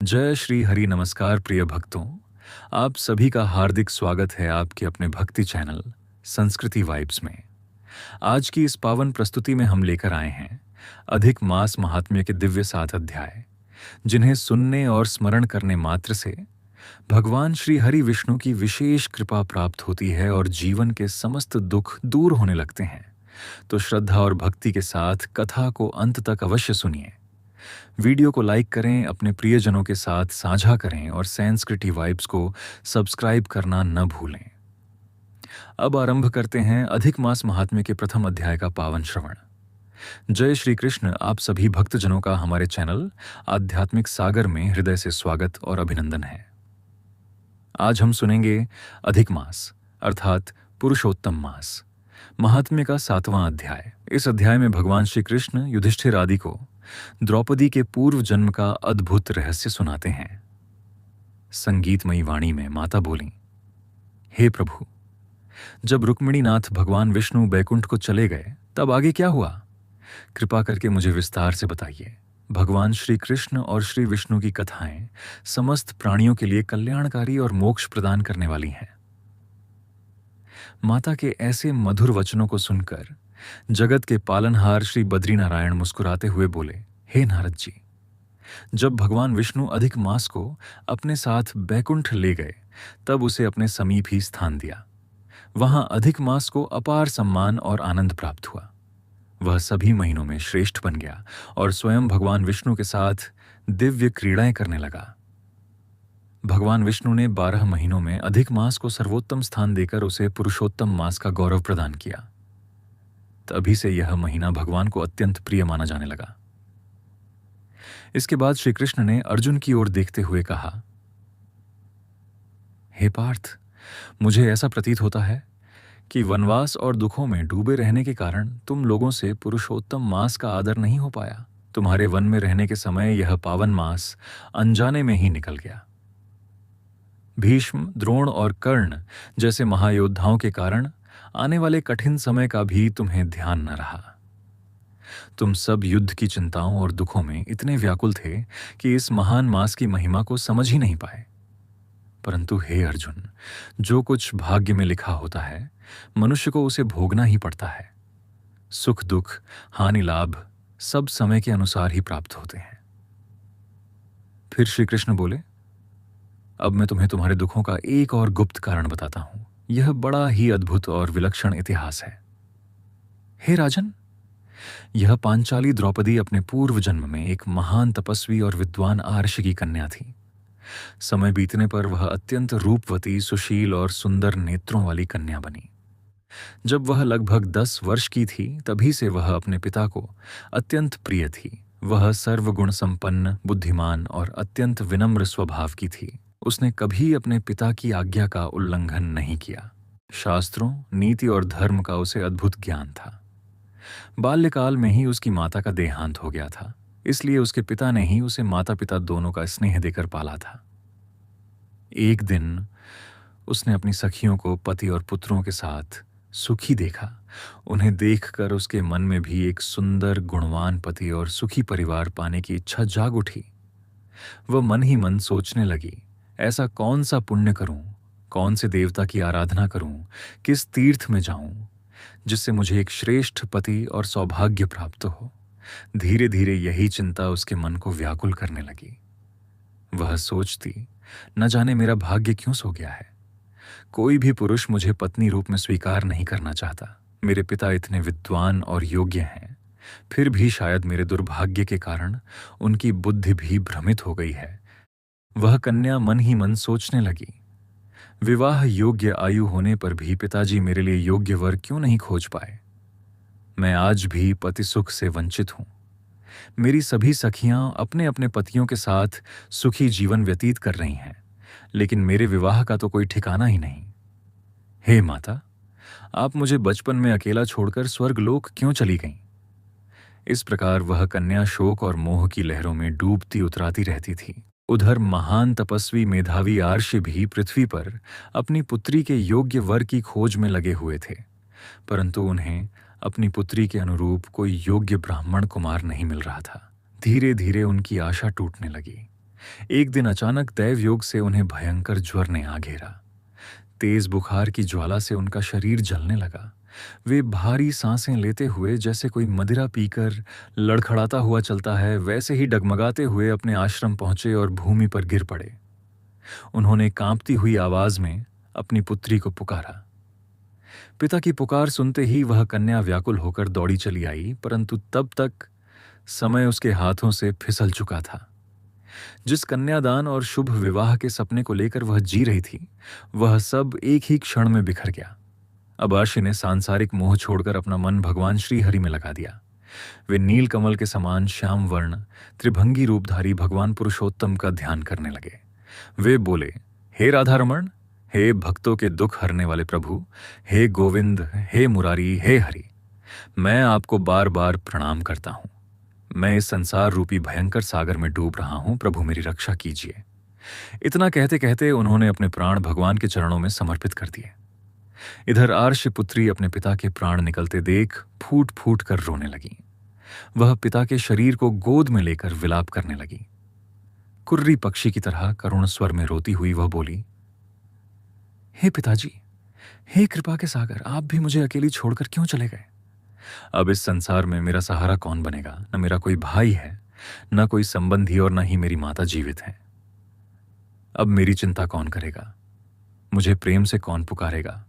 जय श्री हरि नमस्कार प्रिय भक्तों। आप सभी का हार्दिक स्वागत है आपके अपने भक्ति चैनल संस्कृति वाइब्स में। आज की इस पावन प्रस्तुति में हम लेकर आए हैं अधिक मास महात्म्य के दिव्य 7 अध्याय, जिन्हें सुनने और स्मरण करने मात्र से भगवान श्री हरि विष्णु की विशेष कृपा प्राप्त होती है और जीवन के समस्त दुख दूर होने लगते हैं। तो श्रद्धा और भक्ति के साथ कथा को अंत तक अवश्य सुनिए। वीडियो को लाइक करें, अपने प्रियजनों के साथ साझा करें और संस्कृति वाइब्स को सब्सक्राइब करना न भूलें। अब आरंभ करते हैं अधिक मास महात्म्य के प्रथम अध्याय का पावन श्रवण। जय श्री कृष्ण। आप सभी भक्तजनों का हमारे चैनल आध्यात्मिक सागर में हृदय से स्वागत और अभिनंदन है। आज हम सुनेंगे अधिक मास अर्थात पुरुषोत्तम मास महात्म्य का 7वां अध्याय। इस अध्याय में भगवान श्री कृष्ण युधिष्ठिर आदि को द्रौपदी के पूर्व जन्म का अद्भुत रहस्य सुनाते हैं। संगीतमयी वाणी में माता बोली, हे प्रभु, जब रुक्मिणीनाथ भगवान विष्णु बैकुंठ को चले गए तब आगे क्या हुआ? कृपा करके मुझे विस्तार से बताइए। भगवान श्री कृष्ण और श्री विष्णु की कथाएं समस्त प्राणियों के लिए कल्याणकारी और मोक्ष प्रदान करने वाली हैं। माता के ऐसे मधुर वचनों को सुनकर जगत के पालनहार श्री बद्रीनारायण मुस्कुराते हुए बोले, हे नारद जी, जब भगवान विष्णु अधिक मास को अपने साथ बैकुंठ ले गए तब उसे अपने समीप ही स्थान दिया। वहां अधिक मास को अपार सम्मान और आनंद प्राप्त हुआ। वह सभी महीनों में श्रेष्ठ बन गया और स्वयं भगवान विष्णु के साथ दिव्य क्रीड़ाएं करने लगा। भगवान विष्णु ने 12 महीनों में अधिक मास को सर्वोत्तम स्थान देकर उसे पुरुषोत्तम मास का गौरव प्रदान किया। तभी से यह महीना भगवान को अत्यंत प्रिय माना जाने लगा। इसके बाद श्री कृष्ण ने अर्जुन की ओर देखते हुए कहा, हे पार्थ, मुझे ऐसा प्रतीत होता है कि वनवास और दुखों में डूबे रहने के कारण तुम लोगों से पुरुषोत्तम मास का आदर नहीं हो पाया। तुम्हारे वन में रहने के समय यह पावन मास अनजाने में ही निकल गया। भीष्म, द्रोण और कर्ण जैसे महायोद्धाओं के कारण आने वाले कठिन समय का भी तुम्हें ध्यान न रहा। तुम सब युद्ध की चिंताओं और दुखों में इतने व्याकुल थे कि इस महान मास की महिमा को समझ ही नहीं पाए। परंतु हे अर्जुन, जो कुछ भाग्य में लिखा होता है मनुष्य को उसे भोगना ही पड़ता है। सुख दुख, हानि लाभ सब समय के अनुसार ही प्राप्त होते हैं। फिर श्री कृष्ण बोले, अब मैं तुम्हें तुम्हारे दुखों का एक और गुप्त कारण बताता हूं। यह बड़ा ही अद्भुत और विलक्षण इतिहास है। हे राजन, यह पांचाली द्रौपदी अपने पूर्व जन्म में एक महान तपस्वी और विद्वान आर्षि की कन्या थी। समय बीतने पर वह अत्यंत रूपवती, सुशील और सुंदर नेत्रों वाली कन्या बनी। जब वह लगभग 10 वर्ष की थी तभी से वह अपने पिता को अत्यंत प्रिय थी। वह सर्वगुण संपन्न, बुद्धिमान और अत्यंत विनम्र स्वभाव की थी। उसने कभी अपने पिता की आज्ञा का उल्लंघन नहीं किया। शास्त्रों, नीति और धर्म का उसे अद्भुत ज्ञान था। बाल्यकाल में ही उसकी माता का देहांत हो गया था, इसलिए उसके पिता ने ही उसे माता पिता दोनों का स्नेह देकर पाला था। एक दिन उसने अपनी सखियों को पति और पुत्रों के साथ सुखी देखा। उन्हें देखकर उसके मन में भी एक सुंदर, गुणवान पति और सुखी परिवार पाने की इच्छा जाग उठी। वह मन ही मन सोचने लगी, ऐसा कौन सा पुण्य करूं, कौन से देवता की आराधना करूं, किस तीर्थ में जाऊं जिससे मुझे एक श्रेष्ठ पति और सौभाग्य प्राप्त हो। धीरे धीरे यही चिंता उसके मन को व्याकुल करने लगी। वह सोचती, न जाने मेरा भाग्य क्यों सो गया है। कोई भी पुरुष मुझे पत्नी रूप में स्वीकार नहीं करना चाहता। मेरे पिता इतने विद्वान और योग्य हैं, फिर भी शायद मेरे दुर्भाग्य के कारण उनकी बुद्धि भी भ्रमित हो गई है। वह कन्या मन ही मन सोचने लगी, विवाह योग्य आयु होने पर भी पिताजी मेरे लिए योग्य वर क्यों नहीं खोज पाए। मैं आज भी पति सुख से वंचित हूं। मेरी सभी सखियां अपने अपने पतियों के साथ सुखी जीवन व्यतीत कर रही हैं, लेकिन मेरे विवाह का तो कोई ठिकाना ही नहीं। हे माता, आप मुझे बचपन में अकेला छोड़कर स्वर्गलोक क्यों चली गईं? इस प्रकार वह कन्या शोक और मोह की लहरों में डूबती उतराती रहती थी। उधर महान तपस्वी मेधावी आर्षि भी पृथ्वी पर अपनी पुत्री के योग्य वर की खोज में लगे हुए थे, परंतु उन्हें अपनी पुत्री के अनुरूप कोई योग्य ब्राह्मण कुमार नहीं मिल रहा था। धीरे धीरे उनकी आशा टूटने लगी। एक दिन अचानक दैव योग से उन्हें भयंकर ज्वर ने आ घेरा। तेज बुखार की ज्वाला से उनका शरीर जलने लगा। वे भारी सांसें लेते हुए, जैसे कोई मदिरा पीकर लड़खड़ाता हुआ चलता है, वैसे ही डगमगाते हुए अपने आश्रम पहुंचे और भूमि पर गिर पड़े। उन्होंने कांपती हुई आवाज में अपनी पुत्री को पुकारा। पिता की पुकार सुनते ही वह कन्या व्याकुल होकर दौड़ी चली आई, परंतु तब तक समय उसके हाथों से फिसल चुका था। जिस कन्यादान और शुभ विवाह के सपने को लेकर वह जी रही थी, वह सब एक ही क्षण में बिखर गया। अब आशी ने सांसारिक मोह छोड़कर अपना मन भगवान श्री हरि में लगा दिया। वे नील कमल के समान श्याम वर्ण त्रिभंगी रूपधारी भगवान पुरुषोत्तम का ध्यान करने लगे। वे बोले, हे राधारमण, हे भक्तों के दुख हरने वाले प्रभु, हे गोविंद, हे मुरारी, हे हरि, मैं आपको बार बार प्रणाम करता हूं। मैं इस संसार रूपी भयंकर सागर में डूब रहा हूं, प्रभु मेरी रक्षा कीजिए। इतना कहते कहते उन्होंने अपने प्राण भगवान के चरणों में समर्पित कर दिए। इधर आर्ष पुत्री अपने पिता के प्राण निकलते देख फूट फूट कर रोने लगी। वह पिता के शरीर को गोद में लेकर विलाप करने लगी। कुर्री पक्षी की तरह करुण स्वर में रोती हुई वह बोली, हे पिताजी, हे कृपा के सागर, आप भी मुझे अकेली छोड़कर क्यों चले गए? अब इस संसार में मेरा सहारा कौन बनेगा? न मेरा कोई भाई है, न कोई संबंधी, और न ही मेरी माता जीवित है। अब मेरी चिंता कौन करेगा? मुझे प्रेम से कौन पुकारेगा?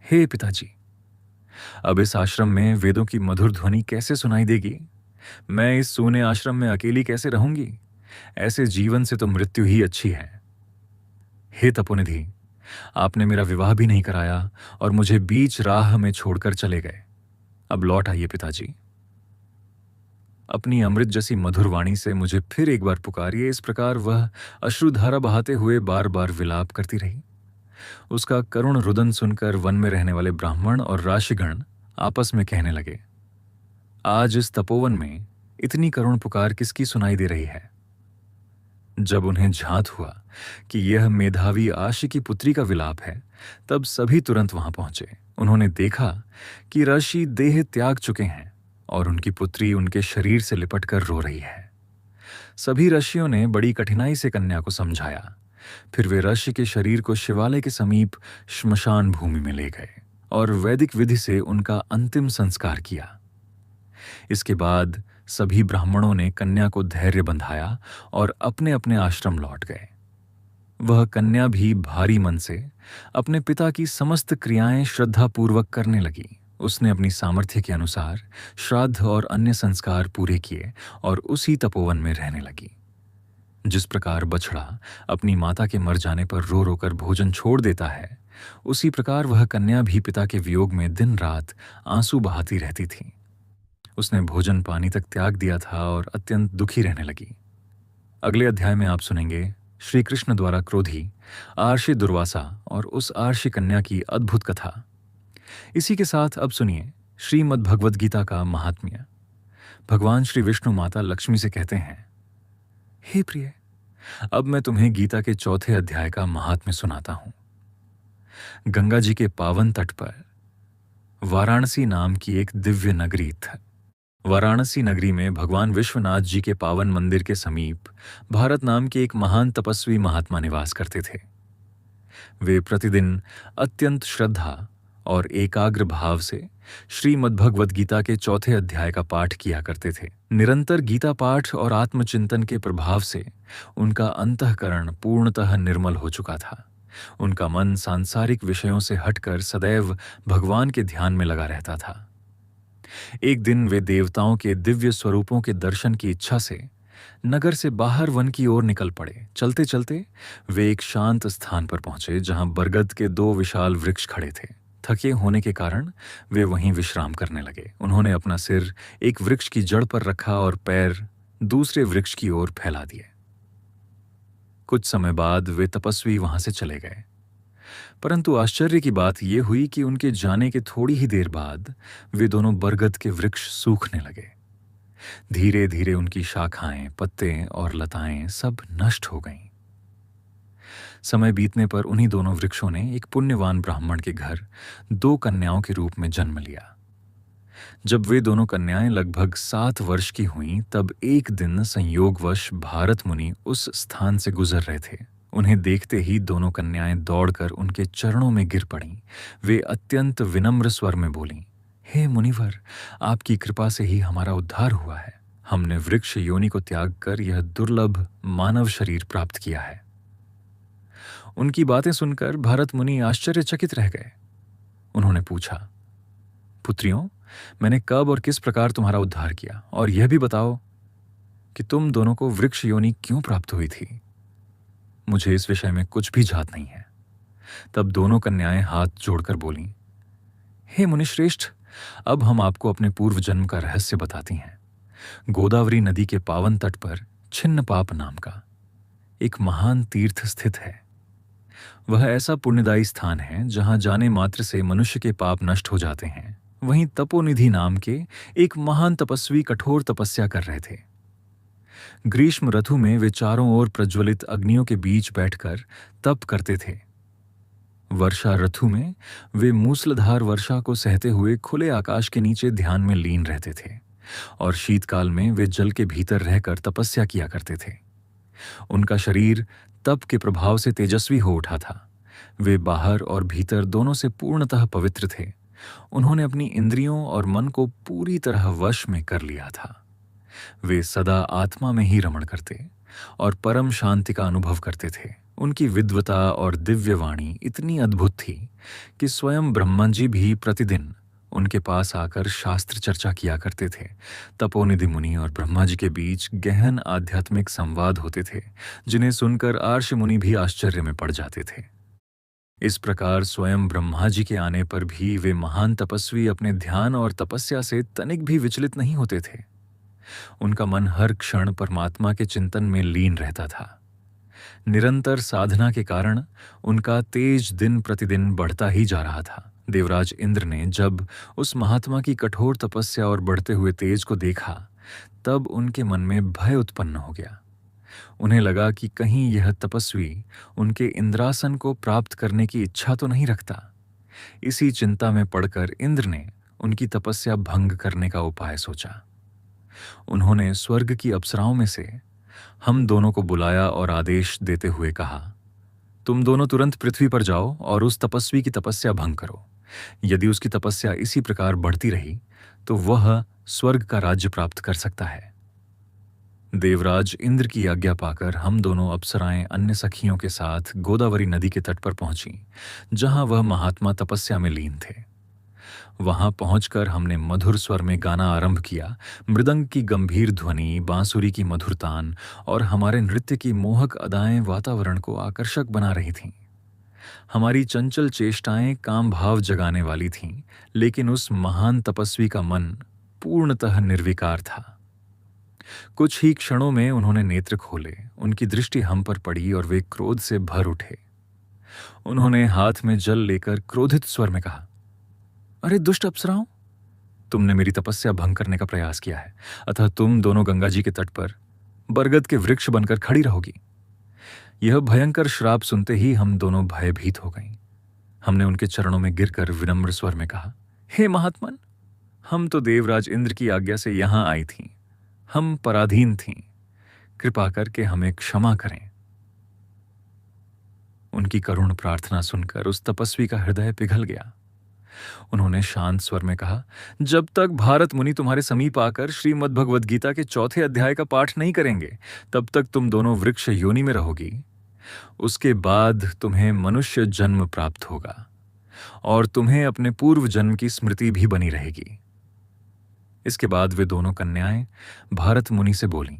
हे पिताजी, अब इस आश्रम में वेदों की मधुर ध्वनि कैसे सुनाई देगी? मैं इस सूने आश्रम में अकेली कैसे रहूंगी? ऐसे जीवन से तो मृत्यु ही अच्छी है। हे तपोनिधि, आपने मेरा विवाह भी नहीं कराया और मुझे बीच राह में छोड़कर चले गए। अब लौट आइए पिताजी। अपनी अमृत जैसी मधुर वाणी से मुझे फिर एक बार पुकारिए। इस प्रकार वह अश्रुधारा बहाते हुए बार बार विलाप करती रही। उसका करुण रुदन सुनकर वन में रहने वाले ब्राह्मण और राशिगण आपस में कहने लगे, आज इस तपोवन में इतनी करुण पुकार किसकी सुनाई दे रही है? जब उन्हें झांत हुआ कि यह मेधावी आशी की पुत्री का विलाप है, तब सभी तुरंत वहां पहुंचे। उन्होंने देखा कि ऋषि देह त्याग चुके हैं और उनकी पुत्री उनके शरीर से लिपटकर रो रही है। सभी ऋषियों ने बड़ी कठिनाई से कन्या को समझाया। फिर वे ऋषि के शरीर को शिवालय के समीप श्मशान भूमि में ले गए और वैदिक विधि से उनका अंतिम संस्कार किया। इसके बाद सभी ब्राह्मणों ने कन्या को धैर्य बंधाया और अपने अपने आश्रम लौट गए। वह कन्या भी भारी मन से अपने पिता की समस्त क्रियाएं श्रद्धापूर्वक करने लगी। उसने अपनी सामर्थ्य के अनुसार श्राद्ध और अन्य संस्कार पूरे किए और उसी तपोवन में रहने लगी। जिस प्रकार बछड़ा अपनी माता के मर जाने पर रो रोकर भोजन छोड़ देता है, उसी प्रकार वह कन्या भी पिता के वियोग में दिन रात आंसू बहाती रहती थी। उसने भोजन पानी तक त्याग दिया था और अत्यंत दुखी रहने लगी। अगले अध्याय में आप सुनेंगे श्री कृष्ण द्वारा क्रोधी आर्षि दुर्वासा और उस आर्षि कन्या की अद्भुत कथा। इसी के साथ अब सुनिए श्रीमद् भगवद गीता का महात्म्य। भगवान श्री विष्णु माता लक्ष्मी से कहते हैं, हे प्रिय, अब मैं तुम्हें गीता के चौथे अध्याय का महात्म्य सुनाता हूं। गंगा जी के पावन तट पर वाराणसी नाम की एक दिव्य नगरी थी। वाराणसी नगरी में भगवान विश्वनाथ जी के पावन मंदिर के समीप भारत नाम के एक महान तपस्वी महात्मा निवास करते थे। वे प्रतिदिन अत्यंत श्रद्धा और एकाग्र भाव से श्रीमद्भगवद गीता के चौथे अध्याय का पाठ किया करते थे। निरंतर गीता पाठ और आत्मचिंतन के प्रभाव से उनका अंतःकरण पूर्णतः निर्मल हो चुका था। उनका मन सांसारिक विषयों से हटकर सदैव भगवान के ध्यान में लगा रहता था। एक दिन वे देवताओं के दिव्य स्वरूपों के दर्शन की इच्छा से नगर से बाहर वन की ओर निकल पड़े। चलते चलते वे एक शांत स्थान पर पहुंचे जहां बरगद के 2 विशाल वृक्ष खड़े थे। थके होने के कारण वे वहीं विश्राम करने लगे। उन्होंने अपना सिर एक वृक्ष की जड़ पर रखा और पैर दूसरे वृक्ष की ओर फैला दिए। कुछ समय बाद वे तपस्वी वहां से चले गए, परंतु आश्चर्य की बात यह हुई कि उनके जाने के थोड़ी ही देर बाद वे दोनों बरगद के वृक्ष सूखने लगे। धीरे धीरे उनकी शाखाएं, पत्ते और लताएं सब नष्ट हो गईं। समय बीतने पर उन्हीं दोनों वृक्षों ने एक पुण्यवान ब्राह्मण के घर 2 कन्याओं के रूप में जन्म लिया। जब वे दोनों कन्याएं लगभग 7 वर्ष की हुईं, तब एक दिन संयोगवश भारत मुनि उस स्थान से गुजर रहे थे। उन्हें देखते ही दोनों कन्याएं दौड़कर उनके चरणों में गिर पड़ीं। वे अत्यंत विनम्र स्वर में बोलीं, हे मुनिवर, आपकी कृपा से ही हमारा उद्धार हुआ है। हमने वृक्ष योनि को त्याग कर यह दुर्लभ मानव शरीर प्राप्त किया है। उनकी बातें सुनकर भारत मुनि आश्चर्यचकित रह गए। उन्होंने पूछा, पुत्रियों, मैंने कब और किस प्रकार तुम्हारा उद्धार किया, और यह भी बताओ कि तुम दोनों को वृक्ष योनि क्यों प्राप्त हुई थी। मुझे इस विषय में कुछ भी जात नहीं है। तब दोनों कन्याएं हाथ जोड़कर बोलीं, हे मुनिश्रेष्ठ, अब हम आपको अपने पूर्व जन्म का रहस्य बताती हैं। गोदावरी नदी के पावन तट पर छिन्नपाप नाम का एक महान तीर्थ स्थित है। वह ऐसा पुण्यदायी स्थान है जहां जाने मात्र से मनुष्य के पाप नष्ट हो जाते हैं। वहीं तपोनिधि नाम के एक महान तपस्वी कठोर तपस्या कर रहे थे। ग्रीष्म ऋतु में वे चारों ओर प्रज्वलित अग्नियों के बीच बैठकर तप करते थे। वर्षा ऋतु में वे मूसलाधार वर्षा को सहते हुए खुले आकाश के नीचे ध्यान में लीन रहते थे, और शीतकाल में वे जल के भीतर रहकर तपस्या किया करते थे। उनका शरीर तप के प्रभाव से तेजस्वी हो उठा था। वे बाहर और भीतर दोनों से पूर्णतः पवित्र थे। उन्होंने अपनी इंद्रियों और मन को पूरी तरह वश में कर लिया था। वे सदा आत्मा में ही रमण करते और परम शांति का अनुभव करते थे। उनकी विद्वता और दिव्य वाणी इतनी अद्भुत थी कि स्वयं ब्रह्मा जी भी प्रतिदिन उनके पास आकर शास्त्र चर्चा किया करते थे। तपोनिधि मुनि और ब्रह्मा जी के बीच गहन आध्यात्मिक संवाद होते थे, जिन्हें सुनकर आर्ष मुनि भी आश्चर्य में पड़ जाते थे। इस प्रकार स्वयं ब्रह्मा जी के आने पर भी वे महान तपस्वी अपने ध्यान और तपस्या से तनिक भी विचलित नहीं होते थे। उनका मन हर क्षण परमात्मा के चिंतन में लीन रहता था। निरंतर साधना के कारण उनका तेज दिन प्रतिदिन बढ़ता ही जा रहा था। देवराज इंद्र ने जब उस महात्मा की कठोर तपस्या और बढ़ते हुए तेज को देखा, तब उनके मन में भय उत्पन्न हो गया। उन्हें लगा कि कहीं यह तपस्वी उनके इंद्रासन को प्राप्त करने की इच्छा तो नहीं रखता। इसी चिंता में पड़कर इंद्र ने उनकी तपस्या भंग करने का उपाय सोचा। उन्होंने स्वर्ग की अप्सराओं में से हम दोनों को बुलाया और आदेश देते हुए कहा, तुम दोनों तुरंत पृथ्वी पर जाओ और उस तपस्वी की तपस्या भंग करो। यदि उसकी तपस्या इसी प्रकार बढ़ती रही तो वह स्वर्ग का राज्य प्राप्त कर सकता है। देवराज इंद्र की आज्ञा पाकर हम दोनों अप्सराएं अन्य सखियों के साथ गोदावरी नदी के तट पर पहुंची, जहां वह महात्मा तपस्या में लीन थे। वहां पहुंचकर हमने मधुर स्वर में गाना आरंभ किया। मृदंग की गंभीर ध्वनि, बांसुरी की मधुर तान और हमारे नृत्य की मोहक अदाएं वातावरण को आकर्षक बना रही थीं। हमारी चंचल चेष्टाएं काम भाव जगाने वाली थीं, लेकिन उस महान तपस्वी का मन पूर्णतः निर्विकार था। कुछ ही क्षणों में उन्होंने नेत्र खोले। उनकी दृष्टि हम पर पड़ी और वे क्रोध से भर उठे। उन्होंने हाथ में जल लेकर क्रोधित स्वर में कहा, अरे दुष्ट अप्सराओं, तुमने मेरी तपस्या भंग करने का प्रयास किया है, अतः तुम दोनों गंगा जी के तट पर बरगद के वृक्ष बनकर खड़ी रहोगी। यह भयंकर श्राप सुनते ही हम दोनों भयभीत हो गईं। हमने उनके चरणों में गिरकर विनम्र स्वर में कहा, हे महात्मन, हम तो देवराज इंद्र की आज्ञा से यहां आई थीं। हम पराधीन थीं। कृपा करके हमें क्षमा करें। उनकी करुण प्रार्थना सुनकर उस तपस्वी का हृदय पिघल गया। उन्होंने शांत स्वर में कहा, जब तक भारत मुनि तुम्हारे समीप आकर श्रीमद् भगवद गीता के 4थे अध्याय का पाठ नहीं करेंगे, तब तक तुम दोनों वृक्ष योनि में रहोगी। उसके बाद तुम्हें मनुष्य जन्म प्राप्त होगा और तुम्हें अपने पूर्व जन्म की स्मृति भी बनी रहेगी। इसके बाद वे दोनों कन्याएं भारत मुनि से बोलीं,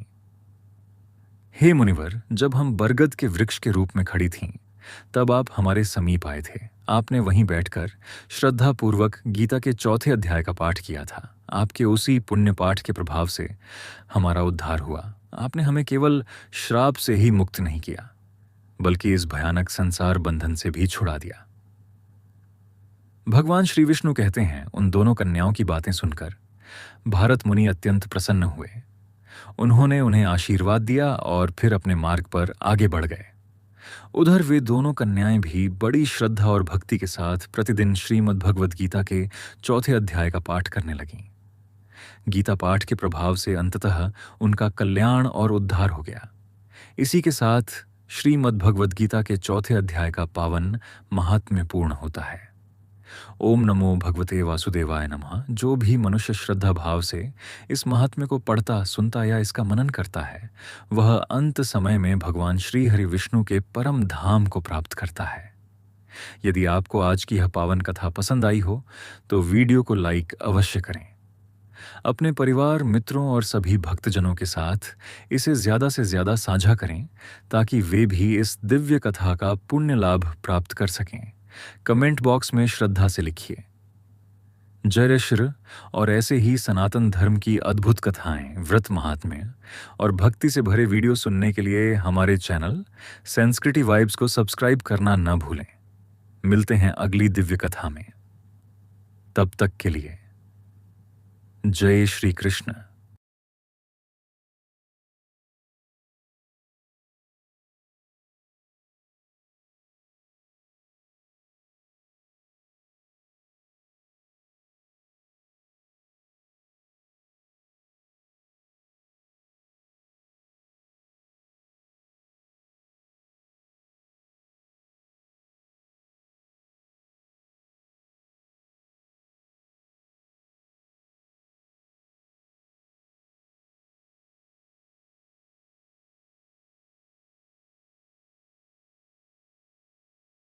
हे मुनिवर, जब हम बरगद के वृक्ष के रूप में खड़ी थीं, तब आप हमारे समीप आए थे। आपने वहीं बैठकर श्रद्धापूर्वक गीता के 4थे अध्याय का पाठ किया था। आपके उसी पुण्य पाठ के प्रभाव से हमारा उद्धार हुआ। आपने हमें केवल श्राप से ही मुक्त नहीं किया, बल्कि इस भयानक संसार बंधन से भी छुड़ा दिया। भगवान श्री विष्णु कहते हैं, उन दोनों कन्याओं की बातें सुनकर भारत मुनि अत्यंत प्रसन्न हुए। उन्होंने उन्हें आशीर्वाद दिया और फिर अपने मार्ग पर आगे बढ़ गए। उधर वे दोनों कन्याएं भी बड़ी श्रद्धा और भक्ति के साथ प्रतिदिन श्रीमद् भगवद गीता के चौथे अध्याय का पाठ करने लगीं। गीता पाठ के प्रभाव से अंततः उनका कल्याण और उद्धार हो गया। इसी के साथ श्रीमद् भगवद गीता के चौथे अध्याय का पावन महात्म्य पूर्ण होता है। ओम नमो भगवते वासुदेवाय नमः। जो भी मनुष्य श्रद्धा भाव से इस महात्म्य को पढ़ता, सुनता या इसका मनन करता है, वह अंत समय में भगवान श्री हरि विष्णु के परम धाम को प्राप्त करता है। यदि आपको आज की यह पावन कथा पसंद आई हो तो वीडियो को लाइक अवश्य करें। अपने परिवार, मित्रों और सभी भक्तजनों के साथ इसे ज्यादा से ज्यादा साझा करें ताकि वे भी इस दिव्य कथा का पुण्य लाभ प्राप्त कर सकें। कमेंट बॉक्स में श्रद्धा से लिखिए जय श्री। और ऐसे ही सनातन धर्म की अद्भुत कथाएं, व्रत महात्म्य और भक्ति से भरे वीडियो सुनने के लिए हमारे चैनल संस्कृति वाइब्स को सब्सक्राइब करना न भूलें। मिलते हैं अगली दिव्य कथा में। तब तक के लिए जय श्री कृष्ण।